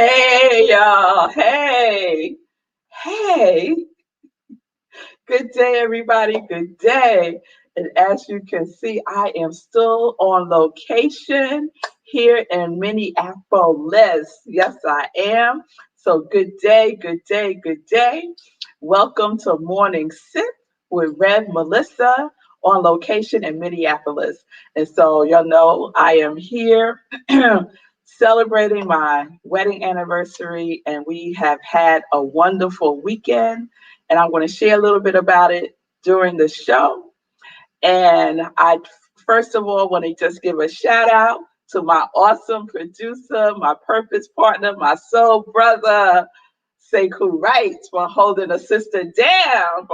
Hey, y'all. Hey. Good day, everybody. Good day. And as you can see, I am still on location here in Minneapolis. Yes, I am. So, good day, good day, good day. Welcome to Morning Sip with Rev Melissa on location in Minneapolis. And so, y'all know I am here celebrating my wedding anniversary, and we have had a wonderful weekend. And I'm going to share a little bit about it during the show. And I, first of all, want to just give a shout out to my awesome producer, my purpose partner, my soul brother, Sekou Wright, for holding a sister down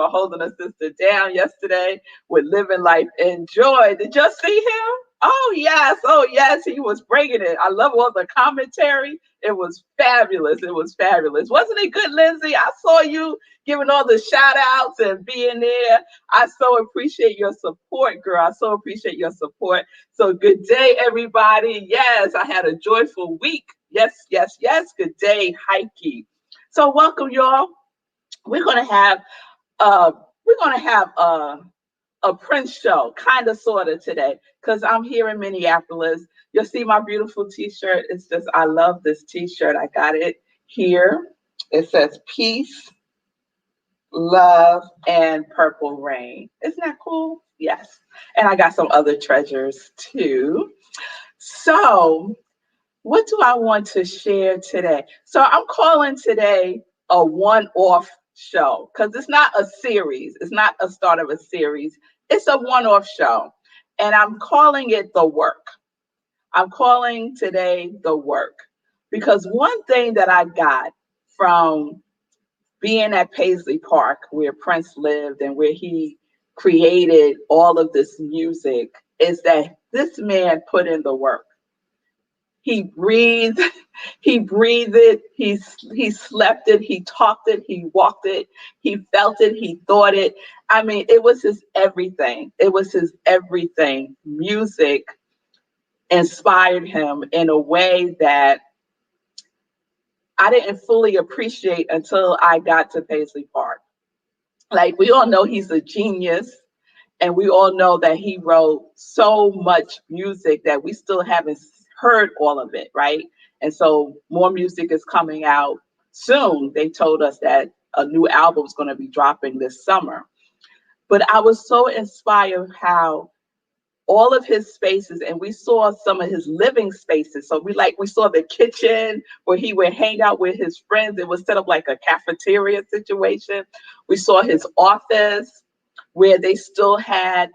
yesterday with Living Life in Joy. Did you see him? Oh yes, he was bringing it. I love all the commentary. It was fabulous. It was fabulous. Wasn't it good, Lindsay? I saw you giving all the shout outs and being there. I so appreciate your support, girl. I so appreciate your support. So good day, everybody. Yes, I had a joyful week. Yes. Good day, Heike. So welcome, y'all. We're gonna have uh we're gonna have a Prince show, kind of, sort of today, because I'm here in Minneapolis. You'll see my beautiful T-shirt. It's just, I love this T-shirt. I got it here. It says peace, love, and purple rain. Isn't that cool? Yes. And I got some other treasures too. So, what do I want to share today? So, I'm calling today a one-off show because it's not a series. It's not a start of a series. It's a one-off show. And I'm calling it The Work. I'm calling today The Work because one thing that I got from being at Paisley Park, where Prince lived and where he created all of this music, is that this man put in the work. He breathed, he breathed it, he slept it, he talked it, he walked it, he felt it, he thought it. I mean, it was his everything. It was his everything. Music inspired him in a way that I didn't fully appreciate until I got to Paisley Park. Like, we all know he's a genius, and we all know that he wrote so much music that we still haven't heard all of it, right? And so more music is coming out soon. They told us that a new album is going to be dropping this summer. But I was so inspired how all of his spaces, and we saw some of his living spaces. So we saw the kitchen where he would hang out with his friends. It was set up like a cafeteria situation. We saw his office where they still had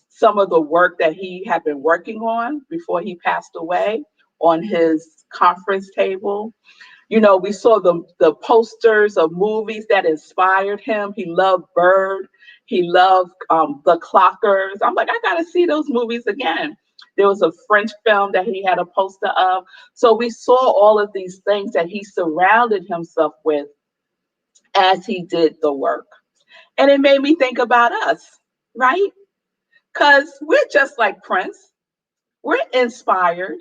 some of the work that he had been working on before he passed away on his conference table. You know, we saw the posters of movies that inspired him. He loved Bird. He loved the Clockers. I'm like, I got to see those movies again. There was a French film that he had a poster of. So we saw all of these things that he surrounded himself with as he did the work. And it made me think about us, right? Because we're just like Prince. We're inspired.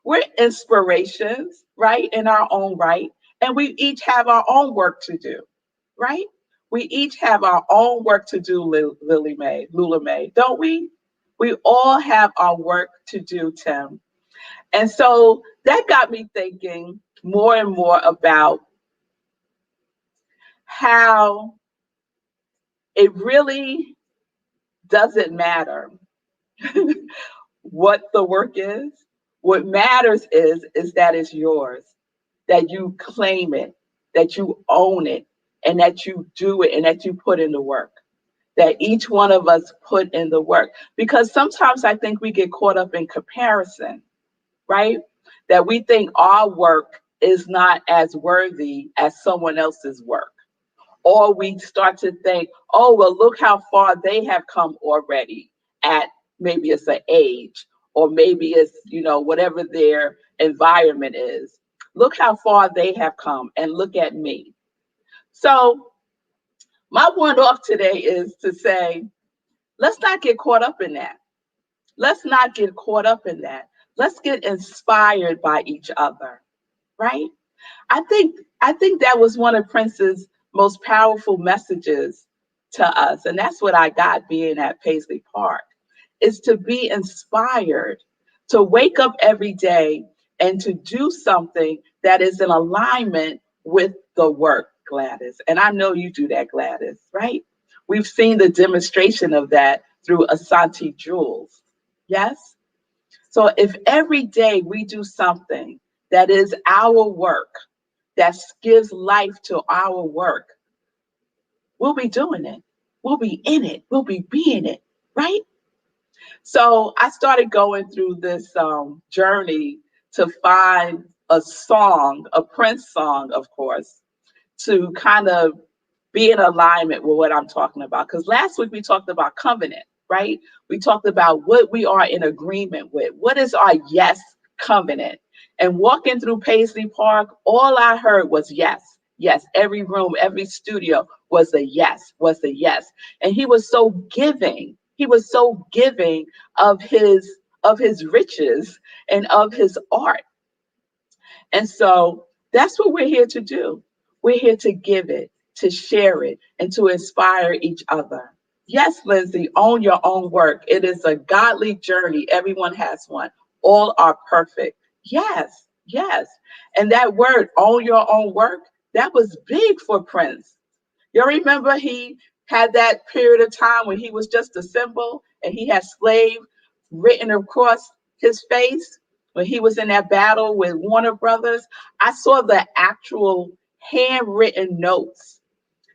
We're inspirations, right? In our own right. And we each have our own work to do, right? We each have our own work to do, Lula May, don't we? We all have our work to do, Tim. And so that got me thinking more and more about how it really doesn't matter what the work is. What matters is that it's yours, that you claim it, that you own it, and that you do it, and that you put in the work. That each one of us put in the work. Because sometimes I think we get caught up in comparison, right? That we think our work is not as worthy as someone else's work. Or we start to think, oh, well, look how far they have come already at, maybe it's an age, or maybe it's, whatever their environment is. Look how far they have come, and look at me. So my one off today is to say, let's not get caught up in that. Let's not get caught up in that. Let's get inspired by each other, right? I think that was one of Prince's most powerful messages to us, and that's what I got being at Paisley Park, is to be inspired, to wake up every day and to do something that is in alignment with the work, Gladys. And I know you do that, Gladys, right? We've seen the demonstration of that through Asante Jewels. Yes? So if every day we do something that is our work, that gives life to our work, we'll be doing it. We'll be in it. We'll be being it, right? So I started going through this journey to find a song, a Prince song, of course, to kind of be in alignment with what I'm talking about. Because last week we talked about covenant, right? We talked about what we are in agreement with. What is our yes covenant? And walking through Paisley Park, all I heard was yes. Yes, every room, every studio was a yes, was a yes. And he was so giving. He was so giving of his riches and of his art. And so that's what we're here to do. We're here to give it, to share it, and to inspire each other. Yes, Lindsay, own your own work. It is a godly journey. Everyone has one. All are perfect. Yes, yes. And that word, own your own work, that was big for Prince. You remember he had that period of time when he was just a symbol and he had slave written across his face when he was in that battle with Warner Brothers. I saw the actual handwritten notes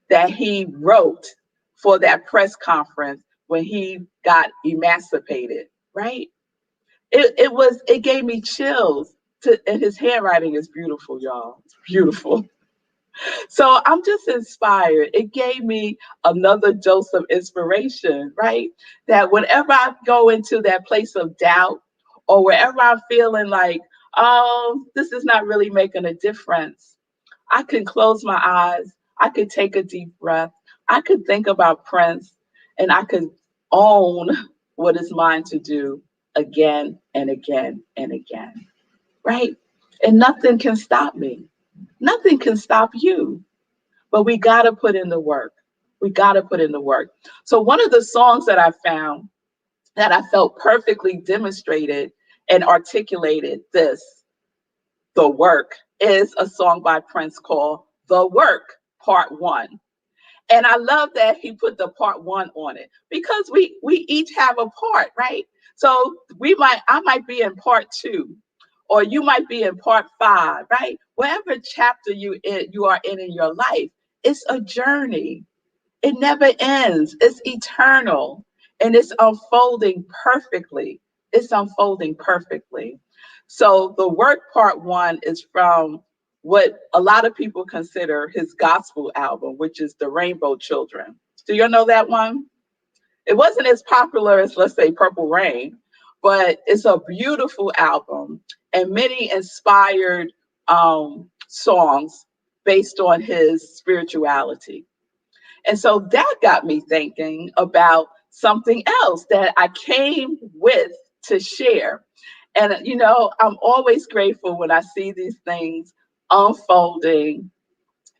that he wrote for that press conference when he got emancipated, right? It gave me chills and his handwriting is beautiful, y'all. It's beautiful. So I'm just inspired. It gave me another dose of inspiration, right? That whenever I go into that place of doubt or wherever I'm feeling like, oh, this is not really making a difference, I can close my eyes. I could take a deep breath. I could think about Prince and I could own what is mine to do again and again and again, right? And nothing can stop me. Nothing can stop you. But we got to put in the work. We got to put in the work. So, one of the songs that I found that I felt perfectly demonstrated and articulated this, the work, is a song by Prince called The Work, Part One. And I love that he put the part one on it because we each have a part, right? So I might be in part two, or you might be in part five, right? Whatever chapter you are in your life, it's a journey. It never ends. It's eternal and it's unfolding perfectly. It's unfolding perfectly. So the work part one is from what a lot of people consider his gospel album, which is The Rainbow Children. Do you know that one? It wasn't as popular as, let's say, Purple Rain, but it's a beautiful album and many inspired songs based on his spirituality. And so that got me thinking about something else that I came with to share. And, I'm always grateful when I see these things unfolding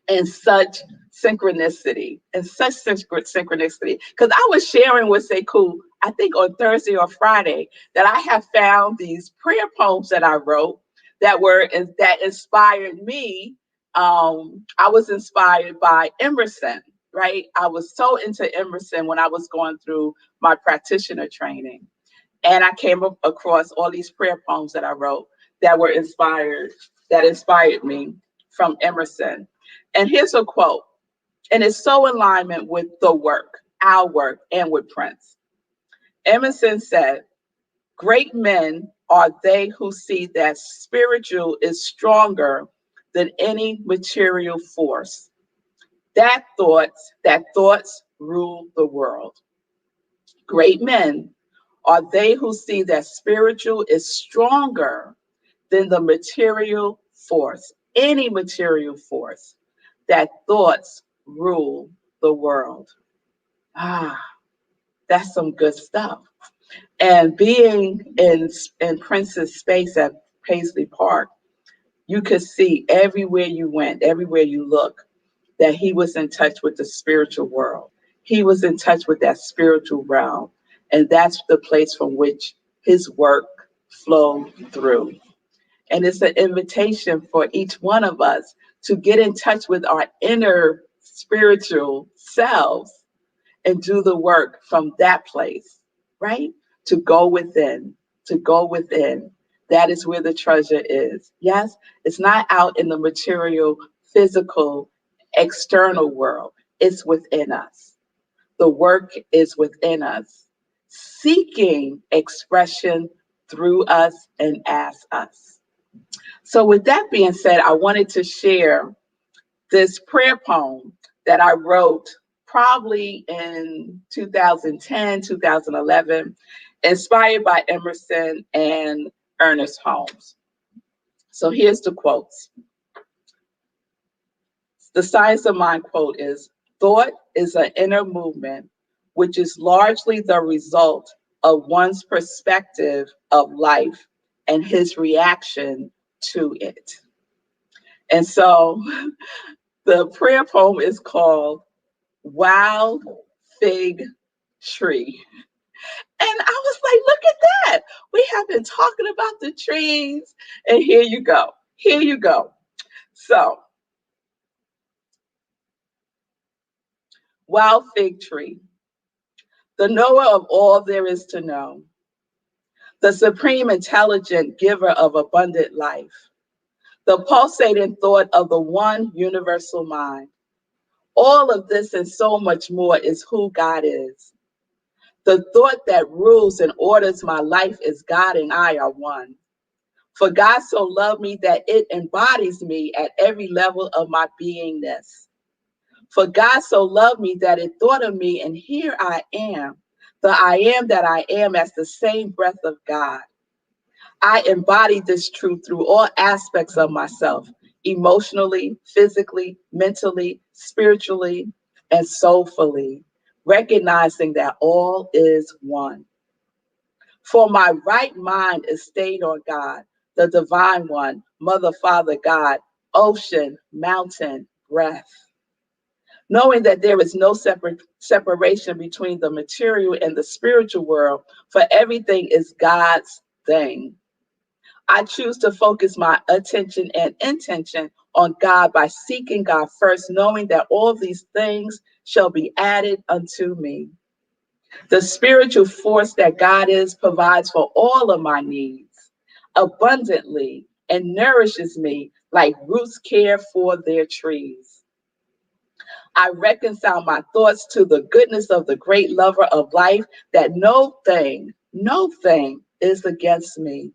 in such synchronicity. Because I was sharing with Sekou, I think on Thursday or Friday, that I have found these prayer poems that I wrote that inspired me. I was inspired by Emerson, right? I was so into Emerson when I was going through my practitioner training. And I came across all these prayer poems that I wrote that inspired me from Emerson. And here's a quote, and it's so in alignment with the work, our work, and with Prince. Emerson said, great men are they who see that spiritual is stronger than any material force. That thoughts rule the world. Great men are they who see that spiritual is stronger than the material force, any material force, that thoughts rule the world. Ah, that's some good stuff. And being in Prince's space at Paisley Park, You could see everywhere you went, everywhere you look, that he was in touch with the spiritual world. He was in touch with that spiritual realm. And that's the place from which his work flowed through. And it's an invitation for each one of us to get in touch with our inner spiritual selves and do the work from that place, right? To go within, to go within. That is where the treasure is. Yes, it's not out in the material, physical, external world, it's within us. The work is within us, seeking expression through us and as us. So, with that being said, I wanted to share this prayer poem that I wrote probably in 2010, 2011, inspired by Emerson and Ernest Holmes. So here's the quotes. The Science of Mind quote is: thought is an inner movement, which is largely the result of one's perspective of life and his reaction to it. And so the prayer poem is called Wild Fig Tree. And I was like, look at that. We have been talking about the trees. And here you go. Here you go. So, Wild Fig Tree, the knower of all there is to know, the supreme intelligent giver of abundant life, the pulsating thought of the one universal mind. All of this and so much more is who God is. The thought that rules and orders my life is God and I are one. For God so loved me that it embodies me at every level of my beingness. For God so loved me that it thought of me, and here I am, the I am that I am as the same breath of God. I embody this truth through all aspects of myself, emotionally, physically, mentally, spiritually, and soulfully, recognizing that all is one. For my right mind is stayed on God, the divine one, Mother, Father, God, ocean, mountain, breath. Knowing that there is no separation between the material and the spiritual world, for everything is God's thing. I choose to focus my attention and intention on God by seeking God first, knowing that all these things shall be added unto me. The spiritual force that God is provides for all of my needs abundantly and nourishes me like roots care for their trees. I reconcile my thoughts to the goodness of the great lover of life, that no thing is against me.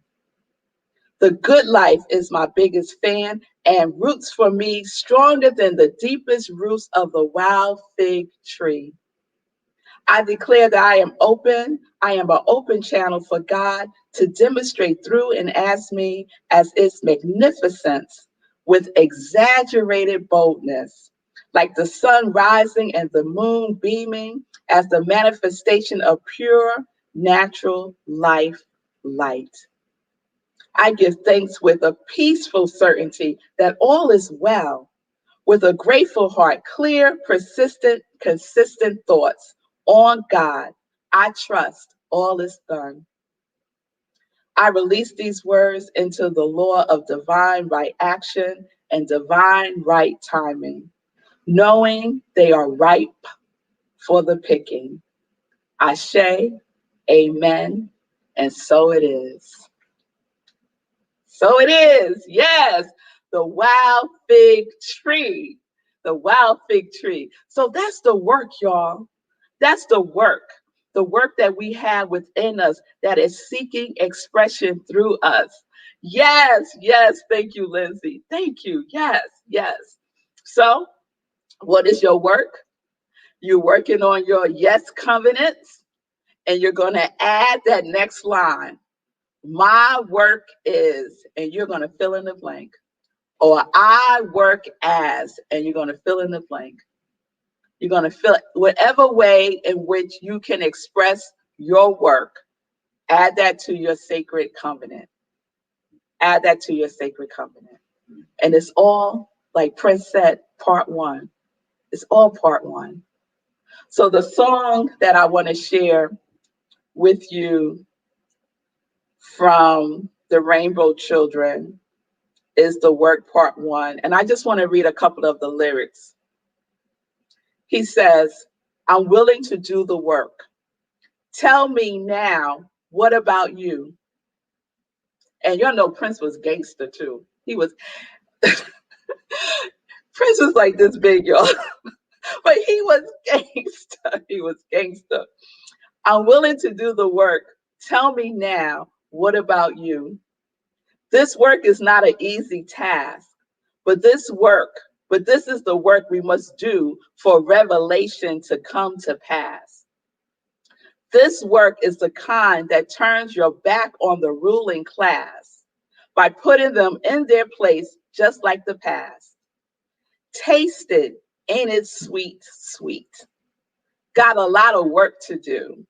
The good life is my biggest fan and roots for me stronger than the deepest roots of the wild fig tree. I declare that I am open. I am an open channel for God to demonstrate through and as me as its magnificence with exaggerated boldness, like the sun rising and the moon beaming as the manifestation of pure natural life light. I give thanks with a peaceful certainty that all is well, with a grateful heart, clear, persistent, consistent thoughts on God. I trust all is done. I release these words into the law of divine right action and divine right timing, knowing they are ripe for the picking. Ashe, amen, and so it is. So it is, yes, the wild fig tree, the wild fig tree. So that's the work, y'all. That's the work that we have within us that is seeking expression through us. Yes, yes, thank you, Lindsay. Thank you, yes, yes. So, what is your work? You're working on your yes covenants, and you're going to add that next line. My work is, and you're going to fill in the blank. Or I work as, and you're going to fill in the blank. You're going to fill whatever way in which you can express your work. Add that to your sacred covenant. Add that to your sacred covenant. And it's all, like Prince said, part one. It's all part one. So the song that I want to share with you from the Rainbow Children is the work part one. And I just want to read a couple of the lyrics. He says, I'm willing to do the work. Tell me now, what about you? And y'all know Prince was gangster too. Prince was like this big, y'all. But he was gangster. He was gangster. I'm willing to do the work. Tell me now, what about you? This work is not an easy task, but this is the work we must do for revelation to come to pass. This work is the kind that turns your back on the ruling class by putting them in their place just like the past. Taste it, ain't it sweet, sweet? Got a lot of work to do.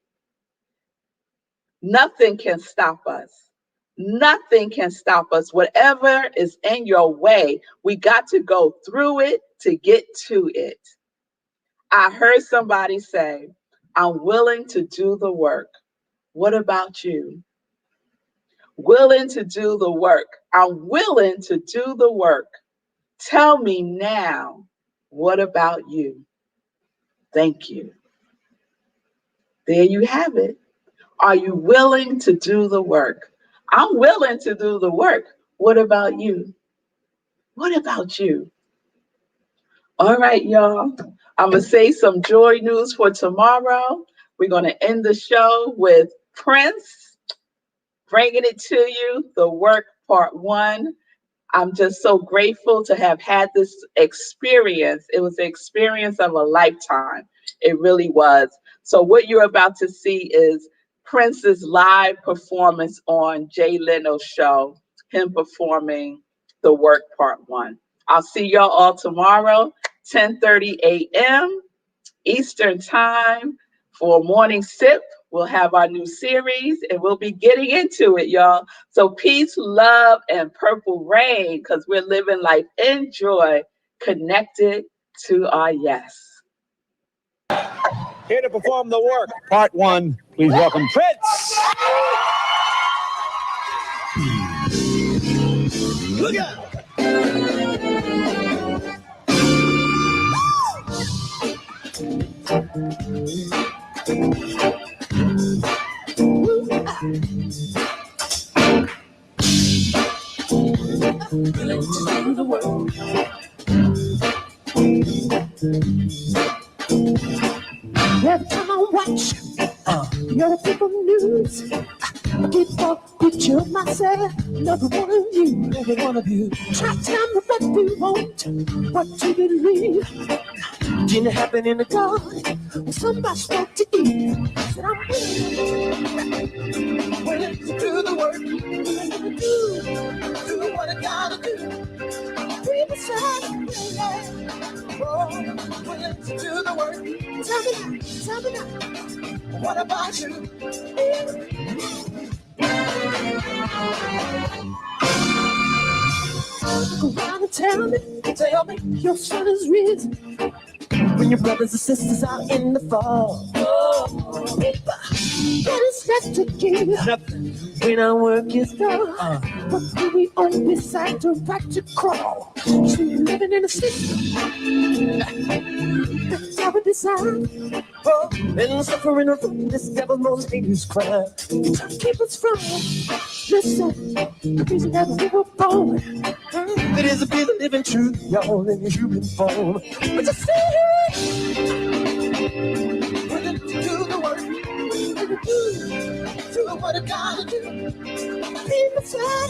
Nothing can stop us. Nothing can stop us. Whatever is in your way, we got to go through it to get to it. I heard somebody say, I'm willing to do the work. What about you? Willing to do the work. I'm willing to do the work. Tell me now, what about you? Thank you. There you have it. Are you willing to do the work? I'm willing to do the work. What about you? What about you? All right, y'all. I'm going to say some joy news for tomorrow. We're going to end the show with Prince bringing it to you, the work part one. I'm just so grateful to have had this experience. It was the experience of a lifetime. It really was. So what you're about to see is Prince's live performance on Jay Leno's show, him performing the work part one. I'll see y'all all tomorrow, 10:30 a.m. Eastern time for Morning Sip. We'll have our new series and we'll be getting into it, y'all. So peace, love, and purple rain, because we're living life in joy, connected to our yes. Here to perform the work, part one. Please welcome Prince. Look out. Every time I watch your people news, I get a picture of myself, another one of you, every one of you. Try to tell me what we want, what to believe. Didn't happen in the garden when somebody spoke to Eve. I said, I'm willing to do the work, do what I gotta do. People say, oh, willing to do the work. Tell me now, what about you? Go around and tell me, your son is risen. When your brothers and sisters are in the fall. What is left to give when our work is done? What do we own beside the right to crawl? So we're living in a system that's our design. And suffering from this devil's most dangerous crime. It's trying to keep us from, listen, the reason that we were born. It is a bit of living truth, y'all, in the human form. But just say, we're going to do the work. Do what I gotta do. People said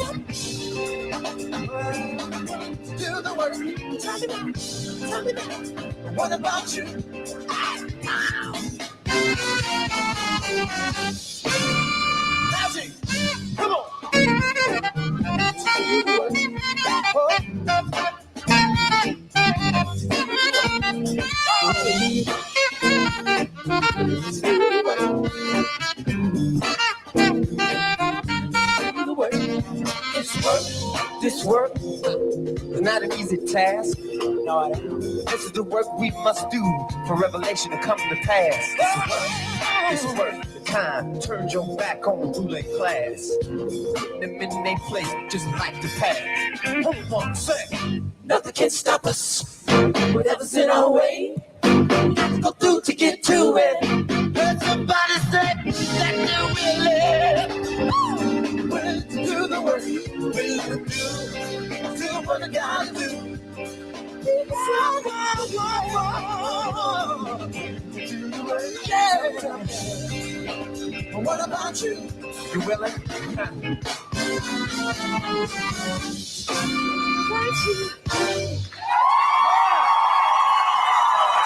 do the work. Tell me now. What about you? Magic, come on. This work not an easy task. No, this is the work we must do for revelation to come to pass. This is work. The time turns your back on the ruling class. Put them in their place just like the past. Hold on a sec. Nothing can stop us. Whatever's in our way, we have to go through to get to it. Heard somebody say that they're willing to do the work, willing to do what they gotta do. Yeah. What about you? You willing?